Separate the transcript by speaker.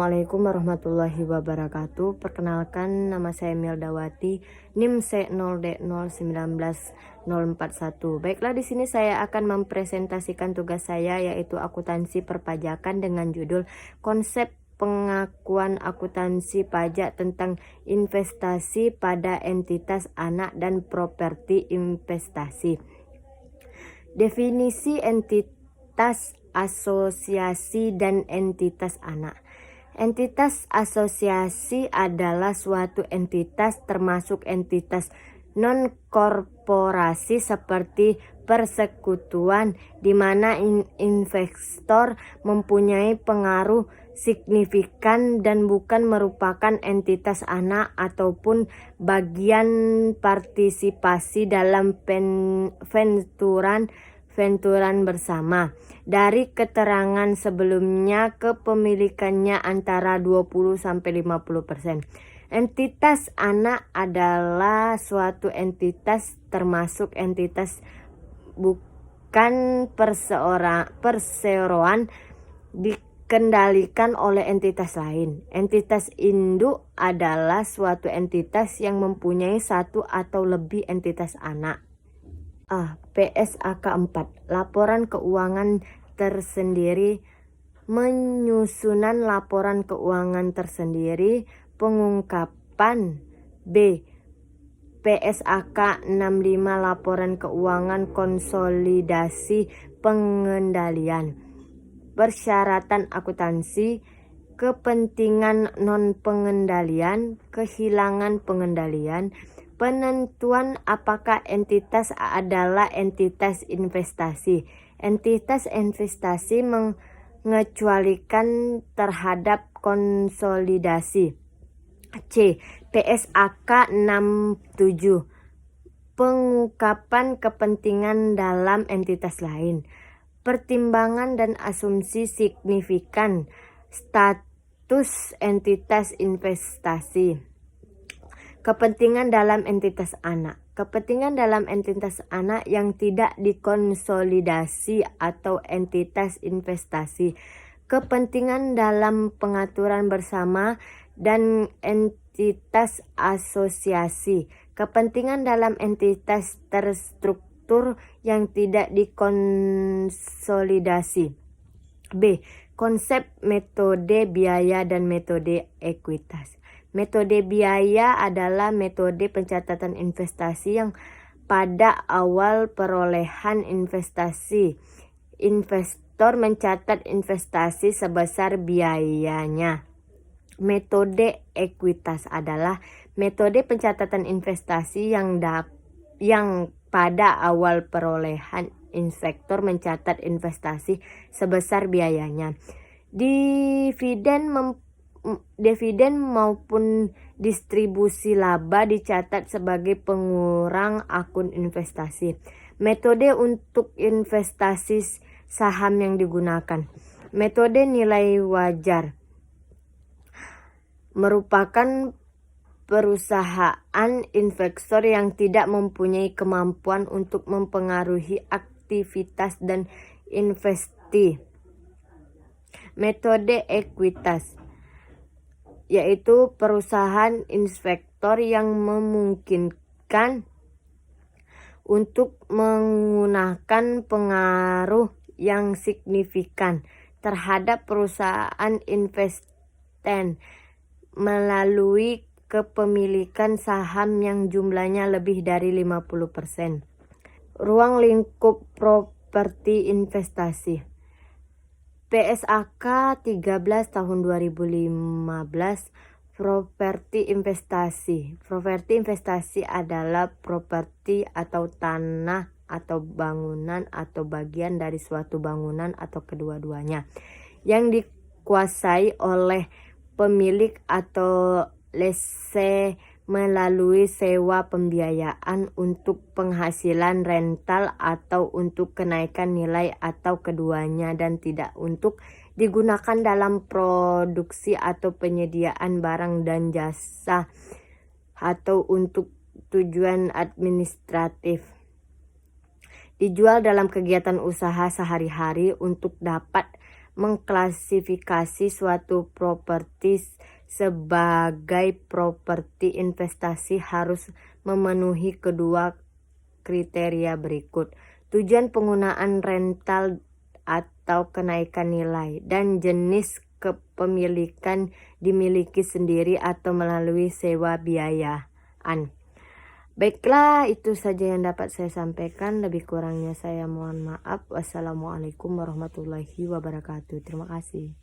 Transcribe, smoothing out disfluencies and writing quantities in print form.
Speaker 1: Assalamualaikum warahmatullahi wabarakatuh. Perkenalkan, nama saya Mildawati, NIM C0D019041. Baiklah, di sini saya akan mempresentasikan tugas saya, yaitu akuntansi perpajakan dengan judul Konsep Pengakuan Akuntansi Pajak tentang Investasi pada Entitas Anak dan Properti Investasi. Definisi entitas, asosiasi, dan entitas anak. Entitas asosiasi adalah suatu entitas termasuk entitas non-korporasi seperti persekutuan di mana investor mempunyai pengaruh signifikan dan bukan merupakan entitas anak ataupun bagian partisipasi dalam venturan bersama. Dari keterangan sebelumnya, kepemilikannya antara 20-50%. Entitas anak adalah suatu entitas termasuk entitas bukan perseroan dikendalikan oleh entitas lain. Entitas induk adalah suatu entitas yang mempunyai satu atau lebih entitas anak. PSAK 4. Laporan keuangan tersendiri. Menyusunan laporan keuangan tersendiri. Pengungkapan. B. PSAK 65. Laporan keuangan konsolidasi pengendalian. Persyaratan akuntansi. Kepentingan non-pengendalian. Kehilangan pengendalian. Penentuan apakah entitas adalah entitas investasi. Entitas investasi mengecualikan terhadap konsolidasi. C. PSAK 67. Pengungkapan kepentingan dalam entitas lain. Pertimbangan dan asumsi signifikan. Status entitas investasi. Kepentingan dalam entitas anak. Kepentingan dalam entitas anak yang tidak dikonsolidasi atau entitas investasi. Kepentingan dalam pengaturan bersama dan entitas asosiasi. Kepentingan dalam entitas terstruktur yang tidak dikonsolidasi. B. Konsep metode biaya dan metode ekuitas. Metode biaya adalah metode pencatatan investasi yang pada awal perolehan investasi, investor mencatat investasi sebesar biayanya. Metode ekuitas adalah metode pencatatan investasi yang pada awal perolehan investor mencatat investasi sebesar biayanya. Dividen maupun distribusi laba dicatat sebagai pengurang akun investasi. Metode untuk investasi saham yang digunakan. Metode nilai wajar merupakan perusahaan investor yang tidak mempunyai kemampuan untuk mempengaruhi aktivitas dan investasi. Metode ekuitas yaitu perusahaan investor yang memungkinkan untuk menggunakan pengaruh yang signifikan terhadap perusahaan investasi melalui kepemilikan saham yang jumlahnya lebih dari 50%. Ruang lingkup properti investasi. PSAK 13 tahun 2015. Properti investasi. Properti investasi adalah properti atau tanah atau bangunan atau bagian dari suatu bangunan atau kedua-duanya yang dikuasai oleh pemilik atau lese melalui sewa pembiayaan untuk penghasilan rental atau untuk kenaikan nilai atau keduanya dan tidak untuk digunakan dalam produksi atau penyediaan barang dan jasa atau untuk tujuan administratif. Dijual dalam kegiatan usaha sehari-hari untuk dapat mengklasifikasi suatu properti sebagai properti investasi harus memenuhi kedua kriteria berikut. Tujuan penggunaan rental atau kenaikan nilai, dan jenis kepemilikan dimiliki sendiri atau melalui sewa biayaan. Baiklah, itu saja yang dapat saya sampaikan. Lebih kurangnya saya mohon maaf. Wassalamualaikum warahmatullahi wabarakatuh. Terima kasih.